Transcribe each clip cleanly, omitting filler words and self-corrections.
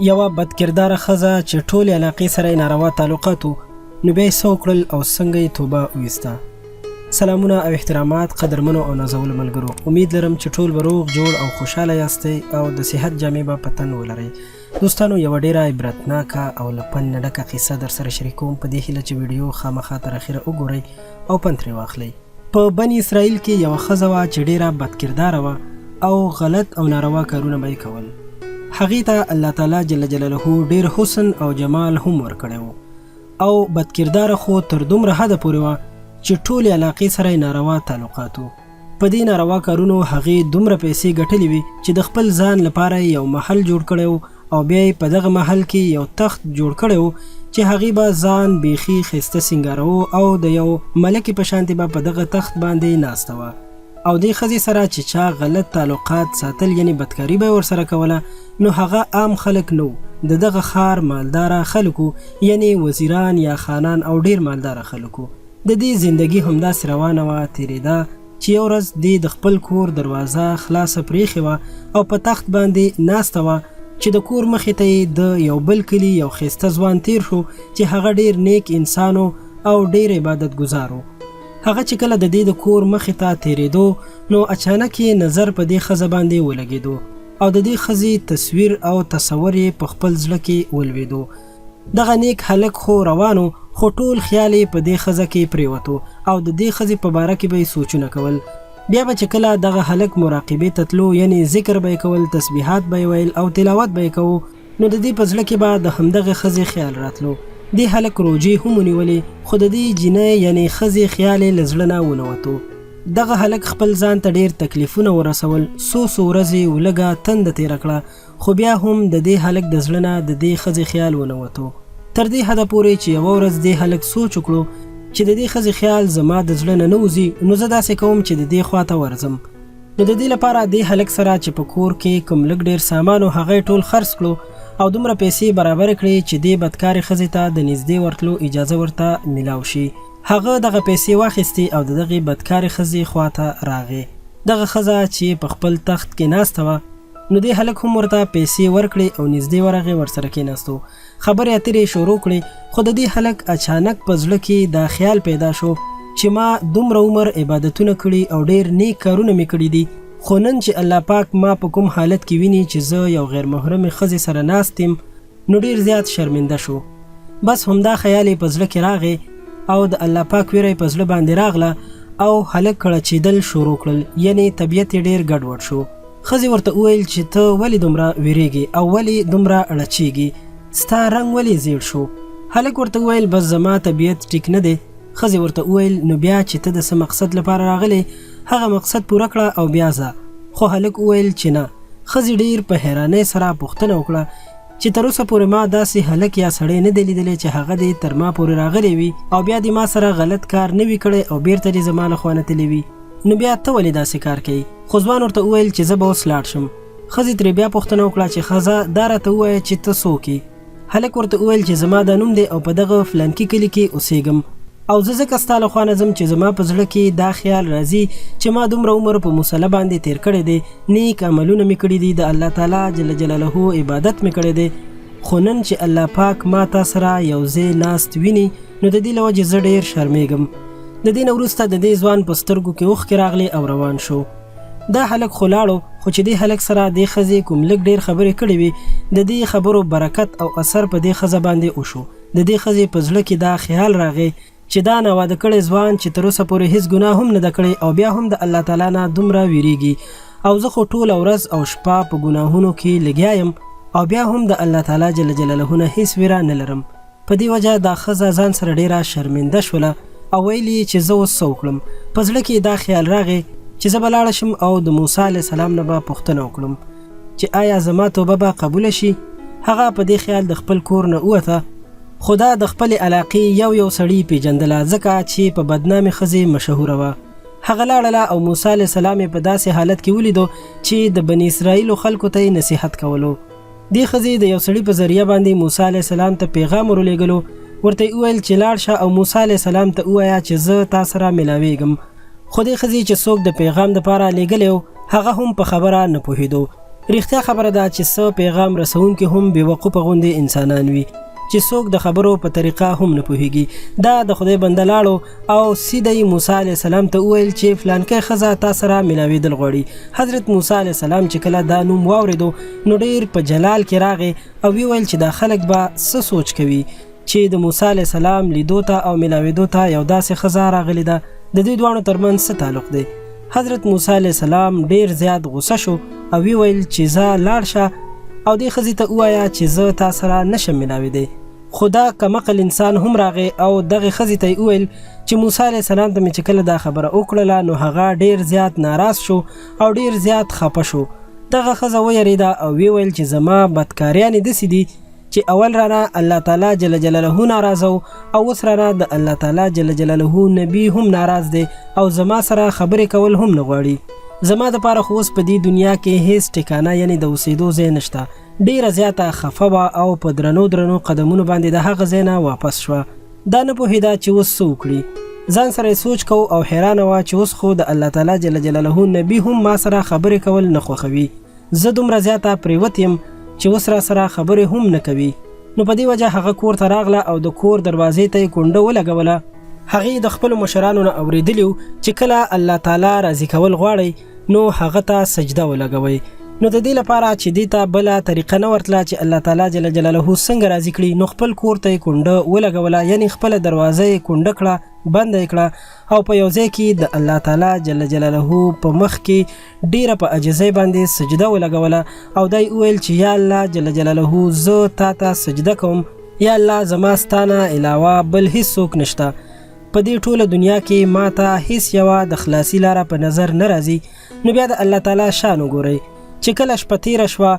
یوه بدکرداره ښځه چې ټولې علاقې سره یې ناروا تعلقات وو، نو بیا یې څه وکړل او څنګه یې توبه وویسته. سلامونه او احترامات قدرمنو او نازولو ملګرو، امید لرم چې ټول به روغ جوړ او خوشحاله یاستئ او د صحت جامې به په تن ولرئ. دوستانو، یوه ډیره عبرتناکه او له پند نه ډکه قصه در سره شریکوم، په دې هیله چې ویډیو خامخا تر اخره وګورئ او پند ترې واخلئ. په بني اسرائیل کې یوه ښځه وه چې ډیره بدکرداره وه او غلط او ناروا کارونه به یې کول. هغې ته الله تعالی جل جلاله ډیر حسن او جمال هم ورکړی و او بدکرداره خو تر دومره حده پورې وه چې ټولې علاقې سره یې ناروا تعلقات وو. په دې ناروا کارونو هغې دومره پیسې ګټلې وي چې د خپل ځان لپاره یو محل جوړ کړی و او بیا یې په دغه محل کې یو تخت جوړ کړی و چې هغې به ځان بیخي ښایسته سینګاره او د یو ملکې په شانتې به په دغه تخت باندې ناسته وه او دې ښځې سره چې چا غلط تعلقات ساتل یعنی بدکاري به یې ورسره کوله، نو هغه عام خلک نه د دغه ښار مالداره خلکو یعنی وزیران یا خانان او ډیر مالداره خلکو. د دې زندگی همداسې روانه وه تېرېده چې یو ورځ دې د خپل کور دروازه خلاصه پرېښې وه او په تخت باندې ناسته وه چې د کور مخې ته یې د یو بل کلي یو ښایسته ځوان تیر شو چې هغه ډیر نیک انسان او ډیر عبادت گزار و. هغه چې کله د دې د کور مخې ته تېرېدو نو اچانک یې نظر په دې ښځه باندې ولګېدو او د دې ښځې تصویر او تصور یې په خپل زړه کې ولوېدو. دغه نیک هلک خو روانو خو ټول خیال یې په دې ښځه کې پرېوتو او د دې ښځې په باره کې به یې سوچونه کول. بیا به چې کله دغه هلک مراقبې ته تلو یعنی ذکر به یې کول، تسبیحات به یې ویل او تلاوت به یې کوو، نو د دې په زړه کې به د همدغه ښځې خیال راتلو. دې هلک روجې هم ونیولې خو د دې جینۍ یعنی ښځې خیال یې له زړه نه ونوتو. دغه هلک خپل ځان ته ډیر تکلیفونه ورسول، څو ورځې ولږه تنده تېره کړه، خو بیا هم د دې هلک د زړه نه د دې ښځې خیال ونوتو. تر دې حده پورې چې یوه ورځ دې هلک سوچ وکړو چې د دې ښځې خیال زما د زړه نه نه وځي، نو زه داسې کوم چې د دې خواته ورځم. نو د دې لپاره دې هلک سره چې په کور کې کوم لږ ډیر سامان و هغه ټول خرڅ کړو او دومره پیسې برابر کړې چې دې بدکارې ښځې ته د نږدې ورتلو اجازه ورته میلاو شي. هغه دغه پیسې واخیستې او د دغې بدکارې ښځې خواته راغې. دغه ښځه چې په خپل تخت کې ناسته وه نو دې هلک هم ورته پیسې ورکړې او نږدې ورغې، ورسره کېناستو، خبرې اترې شروع کړې. خو د دې هلک اچانک په زړه کې دا خیال پیدا شو چې ما دومره عمر عبادتونه کړي او ډیر نیک کارونه مې کړي دي، خو نن چې الله پاک ما په کوم حالت کې ویني چې زه یو غیر محرمې ښځې سره ناست یم نو ډیر زیات شرمنده شو. بس همدا خیال یې په زړه کې راغی او د الله پاک ویره په زړه باندې راغله او هلک کړچېدل شروع کړل، یعنی طبیعت یې ډیر ګډوډ شو. ښځې ورته وویل چې ته ولې دومره ویریږې او ولې دومره اړچېږې، ستا رنګ ولې زیړ شو؟ هلک ورته وویل بس زما طبیعت ټیک نه دی. ښځې ورته وویل نو بیا چې ته د څه مقصد لپاره راغلی هغه مقصد پوره کړه او بیا ځه. خو هلک وویل چې نه. ښځې ډیر په حیرانۍ سره پوښتنه وکړه چې تر اوسه پورې ما داسې هلک یا سړی نه دی لیدلی چې هغه دې تر ما پورې راغلی وي او بیا دې ما سره غلط کار نه وي کړی او بیرته دې زما له خوا نتلی وي، نو بیا ته ولې داسې کار کوي؟ خو ځوان ورته وویل چې زه به اوس لاړ شم. ښځې ترې بیا پوښتنه وکړه چې ښځه دا راته ووایه چې ته څوک یې؟ هلک ورته وویل چې زما دا نوم دی او په دغه فلانکي کلي کې اوسېږم او زه ځکه ستا له خوا نه ځم چې زما په زړه کې دا خیال راځي چې ما دومره عمر په مصله باندې تیر کړی دی، نیک عملونه مې کړي دي، د الله تعالی جل جلاله عبادت مې کړی دی، خو نن چې الله پاک ما تا سره یو ځای ناست ویني نو د دې له وجې زه ډېر شرمېږم. د دې نه وروسته د دې ځوان په سترګو کې اوښکې راغلې او روان شو. دا هلک خو لاړو، خو چې دې هلک سره دې ښځې کوم لږ ډېر خبرې کړې وي د دې خبرو برکت او اثر په دې ښځه باندې وشو. د دې ښځې په زړه کې دا خیال راغی چې دا ناواده کړی ځوان چې تر اوسه پورې هیڅ ګناه هم نه ده کړی او بیا هم د الله تعالی نه دومره ویریږي او زه خو ټوله ورځ او شپه په ګناهونو کې لګیا یم او بیا هم د الله تعالی جل جلاله نه هیڅ ویره نه لرم. په دې وجه دا ښځه ځان سره ډیره شرمنده شوله او ویلي چې زه اوس څه وکړم. په زړه کې دا خیال راغی چې زه به لاړه شم او د موسی علیه السلام نه به پوښتنه وکړم چې آیا زما توبه به قبوله شي. هغه په دې خیال د خپل کور نه ووته، خو دا د خپلې علاقې یو سړي پیژندله ځکه چې په بدنامې ښځې مشهوره وه. هغه لاړله او موسی علیه السلام یې په داسې حالت کې ولیدو چې د بني اسرائیلو خلکو ته یې نصیحت کولو. دې ښځې د یو سړي په ذریعه باندې موسی علیه السلام ته پیغام ورولېږلو، ورته یې وویل چې لاړ شه او موسی علیه السلام ته ووایه چې زه تا سره میلاویږم. خو دې ښځې چې څوک د پیغام دپاره لېږلی و هغه هم په خبره نه پوهېدو، رښتیا خبره ده چې څه پیغام رسونکي هم بېوقوفه غوندې انسانان وي چې څوک د خبرو په طریقه هم نه پوهیږي. دا د خدای بنده لاړو او سیده موسی علیه السلام ته وویل چې فلانکۍ ښځه تا سره ملاوېدل غواړي. حضرت موسی علیه السلام چې کله دا نوم واورېدو نو ډېر په جلال کې راغی او ویل چې دا خلک به څه سوچ کوي چې د موسی علیه السلام لیدو ته او ملاوېدو ته یو داسې ښځه راغلې ده، د دې دواړو ترمنځ څه تعلق دی. حضرت موسی علیه السلام ډېر زیات غوسه شو او ویل چې ځه لاړ شه او دې ښځې ته ووایه چې زه تا سره نشم ملاوېدی. خو دا کمعقل انسان هم راغی او دغې ښځې ته یې وویل چې موسی علیه السلام ته مې چې کله دا خبره وکړله نو هغه ډېر زیات ناراض شو او ډېر زیات خفه شو. دغه ښځه ویرېده او ویل چې زما بدکاریانې داسې دي چې اول رانه الله تعالی جل جلاله ناراض او اوس رانه د الله تعالی جل جلاله نبی هم ناراض دی او زما سره خبرې کول هم نه غواړي. زما دپاره خو اوس په دې دنیا کې هیڅ ټکانه یعنی د اوسېدو ځای نشته. ډیره زیاته خفه وه او په درنو قدمونو باندې د هغه ځای نه واپس شوه. دا نه پوهېده چې اوس څه وکړي. ځان سره سوچ کو او حیرانه وه چې اوس خو د الله تعالی جل جلاله نبی هم ما سره خبرې کول نه خوښوي. زه دومره زیاته پریوت یم چې اوس را سره خبرې هم نه کوي. نو په دې وجه هغه کور ته راغله او د کور دروازې ته یې کونډه ولګوله. هغې د خپلو مشرانو نه اورېدلي چې کله الله تعالی راضي کول غواړئ نو هغه ته سجده ولګوئ. نو د دې لپاره چې دې ته بله طریقه نه ورتله چې الله تعالی جل جلاله څنګه راضي کړي نو خپل کور ته یې کونډه ولګوله، یعنی خپله دروازه یې کونډه کړه، بنده یې کړه او په یو ځای کې د الله تعالی جل جلاله په مخ کې ډیره په عاجزۍ باندې سجده ولګوله او دا یې وویل چې یا الله جل جلاله زه تا ته سجده کوم، یا الله زما ستانه علاوه بل هیڅوک نشته. په دې ټوله دنیا کې ما ته هیڅ یوه د خلاصي لاره په نظر نه راځي. نو بیا د الله تعالی شان وګورئ چې کله شپه تیره شوه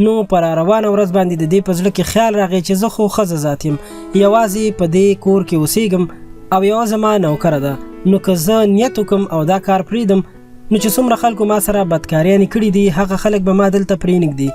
نو پر روانه ورځ باندې د دې په زړه کې خیال راغی چې زه خو ښځه ذات یم، یوازې په دې کور کې اوسېږم او یوه زما نوکره ده. نو که زه نیت وکم او دا کار پرېږدم نو چې څومره خلکو ما سره بدکاریانې کړي دي هغه خلک به ما دلته پرېنږدي.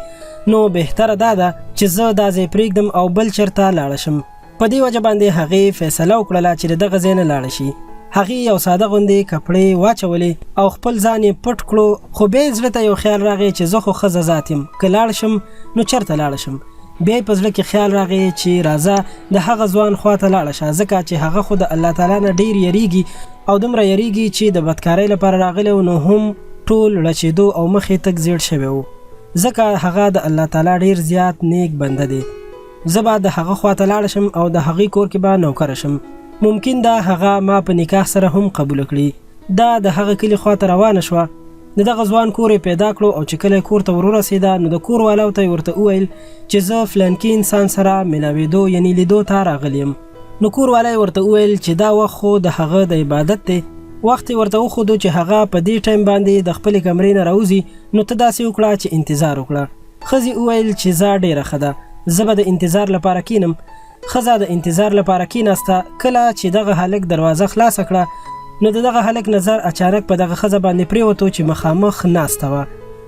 نو بهتره دا ده چې زه دا ځای پرېږدم او بل چېرته لاړه شم. په دې وجه باندې هغې فیصله وکړله چې د دغه ځای نه لاړه شي. هغې یو ساده غوندې کپړې واچولې او خپل ځان یې پټ کړو. خو بیا یې زړه ته یو خیال راغی چې زه خو ښځه ذات یم، که لاړ شم نو چېرته لاړه شم. بیا یې په زړه کې خیال راغی چې راځه د هغه ځوان خوا ته لاړه شه، ځکه چې هغه خو د الله تعالی نه ډېر یریږي او دومره یریږي چې د بدکارۍ لپاره راغلی و نو هم ټول ړچېدو او مخ یې تک زیړ شوی و، ځکه هغه د الله تعالی ډېر زیات نیک بنده دی. زه به د هغه خوا ته لاړه شم او د هغې کور کې به نوکره شم. ممکن دا هغه ما په نکاح سره هم قبول کړي. دا د هغه کلي خوا ته روانه شوه. د دغه ځوان کور یې پیدا کړو او چې کله کور ته ورورسېده نو د کور والاو ته یې ورته وویل چې زه فلانکي انسان سره ملاوېدو یعنی لیدو ته راغلی یم. نو کور والا یې ورته وویل چې دا وخت خو د هغه د عبادت دی. وخت یې ورته وښودو چې هغه په دې ټایم باندې د خپلې کمرې نه راوځي نو ته داسې وکړه چې انتظار وکړه. ښځې وویل چې زه ډېره ښه ده، زه به د انتظار لپاره کینم. ښځه د انتظار لپاره کیناسته. کله چې دغه هلک دروازه خلاصه کړه نو د دغه هلک نظر اچانک په دغه ښځه باندې پرېوتو چې مخامخ ناسته وه.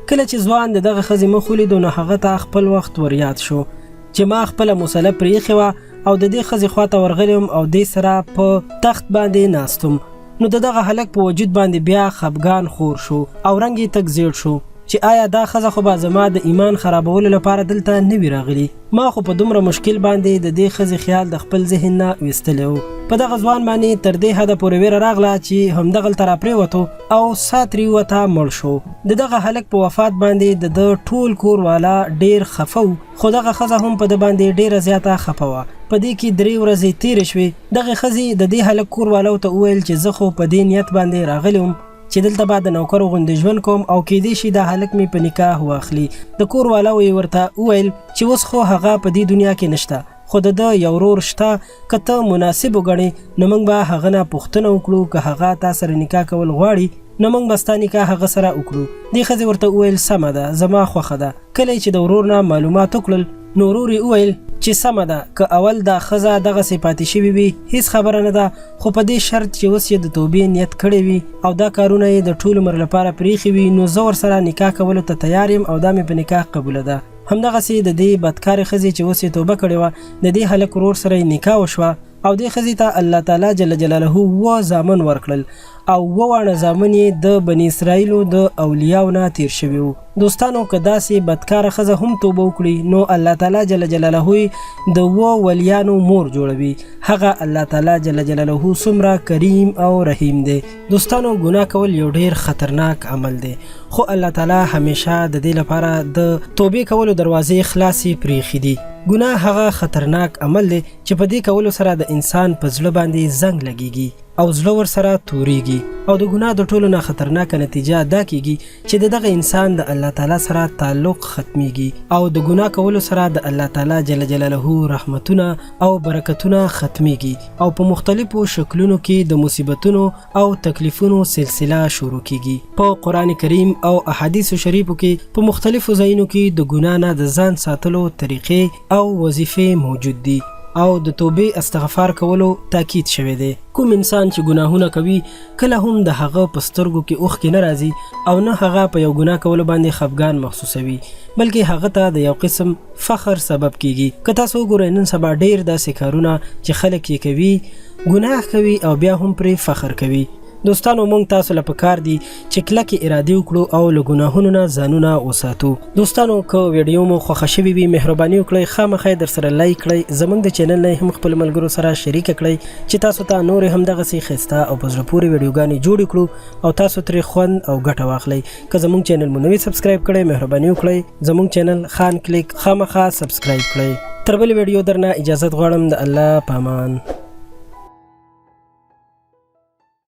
کله چې ځوان د دغه ښځې مخ ولیدو نو هغه ته خپل وخت ور یاد شو چې ما خپله مسله پرېښې وه او د دې ښځې خواته ورغلی وم او دې سره په تخت باندې ناستم. نو د دغه هلک په وجود باندې بیا خفګان خور شو او رنګ یې تک زیړ شو چې آیا دا ښځه خو به زما د ایمان خرابولو لپاره دلته نه وي راغلي. ما خو په دومره مشکل باندې د دې ښځې خیال د خپل ذهن نه ویستلی و. په دغه ځوان باندې تر دې حده پورې ویره راغله چې همدغلته راپرېوتو او ساه ترې ووته مړ شو. د دغه هلک په وفات باندې د ده ټول کور والا ډېر خفه و، خو دغه ښځه هم په ده باندې ډېره زیاته خفه وه. په دې کې 3 ورځې تېرې شوې. دغې ښځې د دې هلک کور والاو ته وویل چې زه خو په دې نیت باندې راغلی وم چې دلته به د نوکرو غوندې ژوند کوم او کیدای شي دا هلک مې په نکاح واخلي. د کور والاو یې ورته وویل چې اوس خو هغه په دې دنیا کې نشته، خو د ده یو ورور شته، که ته مناسب وګڼې نو موږ به هغه نه پوښتنه وکړو، که هغه تا سره نکاح کول غواړي نو موږ به ستا نکاح هغه سره وکړو. دې ښځې ورته وویل سمه ده، زما خوښه ده. کله چې د ورور نه معلومات وکړل نو ورور یې وویل چې سمه ده، که اول دا ښځه دغسې پاتې شوې وي هیڅ خبره نه ده، خو په دې شرط چې اوس یې د توبې نیت کړی وي او دا کارونه یې د ټول عمر لپاره پرېښي وي نو زه ورسره نکاح کولو ته تیار یم او دا مې په نکاح قبوله ده. همدغسې د دې بدکارې ښځې چې اوس یې توبه کړې وه د دې هلک ورور سره یې نکاح وشوه او دې ښځې ته الله تعالی جل جلاله 7 زامن ورکړل او 7 زامن یې د بني اسرائیلو د اولیاو نه تیر شوي وو. دوستانو که داسې بدکاره ښځه هم توبه وکړي نو الله تعالی جل جلاله د 7 ولیانو مور جوړوي. هغه الله تعالی جل جلاله څومره کریم او رحیم دی. دوستانو ګناه کول یو ډیر خطرناک عمل دی، خو الله تعالی همیشه د دې لپاره د توبې کولو دروازې خلاصې پرېښي دي. ګناه هغه خطرناک عمل دی چې په دې کولو سره د انسان په زړه باندې زنګ لګیږي او زړه ورسره توریږي او د ګناه د ټولو نه خطرناکه نتیجه دا کیږي چې دغه انسان د الله تعالی سره تعلق ختمیږي او د ګناه کولو سره د الله تعالی جل جلاله رحمتونه او برکتونه ختمیږي او په مختلفو شکلونو کې د مصیبتونو او تکلیفونو سلسله شروع کیږي. په قرآن کریم او احادیث شریفو کې په مختلفو ځایونو کې د ګناه نه د ځان ساتلو طریقې او وظیفې موجود دي او د توبې استغفار کولو تاکید شوی دی. کوم انسان چې ګناهونه کوي کله هم د هغه په سترګو کې اوښکې نه راځي او نه هغه په یو ګناه کولو باندې خفګان محسوسوي، بلکې هغه ته د یو قسم فخر سبب کیږي. که تاسو وګورئ نن سبا ډیر داسې کارونه چې خلک یې کوي، ګناه کوي او بیا هم پرې فخر کوي. دوستانو مونږ تاسو له پکار دي چې کلکې ارادې وکړو او له ګناهونو نه ځانونه وساتو. دوستانو که ویډیو مو خوښه شوې وي مهرباني وکړئ خامخا یې درسره لایک کړئ، زموږ د چینل نه هم خپل ملګرو سره شریکه کړئ چې تاسو ته نورې هم دغسې ښایسته او په زړه پورې ویډیوګانې جوړې کړو او تاسو ترې خوند او ګټه واخلئ. که زموږ چینل مو نوی سبسکرایب کړئ مهرباني وکړئ زموږ چینل خان کلیک خامخا سبسکرایب کړئ. تر بلې ویډیو درنه اجازت غواړم، د الله په امان.